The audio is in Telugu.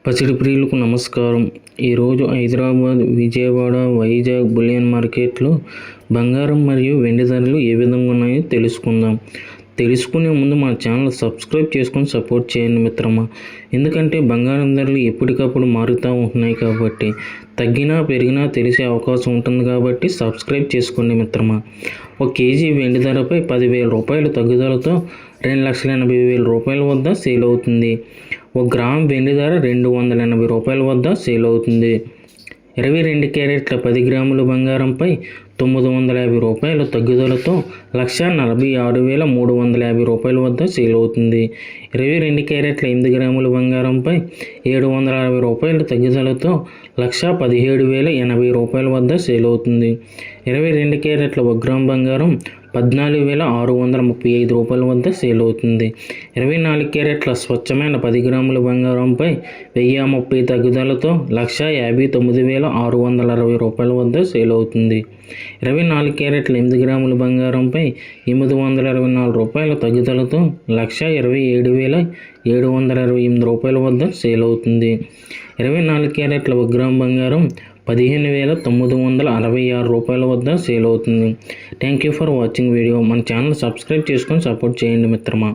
పసిడి ప్రియులకు నమస్కారం. ఈరోజు హైదరాబాద్, విజయవాడ, వైజాగ్ బులియన్ మార్కెట్లో బంగారం మరియు వెండి ధరలు ఏ విధంగా ఉన్నాయో తెలుసుకుందాం. తెలుసుకునే ముందు మా ఛానల్ సబ్స్క్రైబ్ చేసుకొని సపోర్ట్ చేయండి మిత్రమా. ఎందుకంటే బంగారం ధరలు ఎప్పటికప్పుడు మారుతూ ఉంటున్నాయి కాబట్టి తగ్గినా పెరిగినా తెలిసే అవకాశం ఉంటుంది కాబట్టి సబ్స్క్రైబ్ చేసుకోండి మిత్రమా. ఒక కేజీ వెండి ధరపై 10,000 రూపాయలు తగ్గుదలతో 2,80,000 రూపాయల వద్ద సేల్ అవుతుంది. 1 గ్రామ్ వెండి ధర 280 రూపాయల వద్ద సేల్ అవుతుంది. 22 క్యారెట్ల 10 గ్రాముల బంగారంపై 950 రూపాయల తగ్గుదలతో 1,46,350 రూపాయల వద్ద సేల్ అవుతుంది. 22 క్యారెట్ల 8 గ్రాముల బంగారంపై 760 రూపాయల తగ్గుదలతో 1,17,080 రూపాయల వద్ద సేల్ అవుతుంది. 22 క్యారెట్ల 1 గ్రామ్ బంగారం 14,635 రూపాయల వద్ద సేల్ అవుతుంది. 24 క్యారెట్ల స్వచ్ఛమైన 10 గ్రాముల బంగారంపై 1,030 తగ్గుదలతో 1,59,660 రూపాయల వద్ద సేల్ అవుతుంది. 24 క్యారెట్ల 8 గ్రాముల బంగారంపై 824 రూపాయల తగ్గుదలతో 1,27,728 రూపాయల వద్ద సేల్ అవుతుంది. 24 క్యారెట్ల 1 గ్రామ్ బంగారం 15,966 రూపాయల వద్ద సేల్ అవుతుంది. Thank you for watching video. మన ఛానల్ సబ్స్క్రైబ్ చేసుకొని సపోర్ట్ చేయండి మిత్రమా.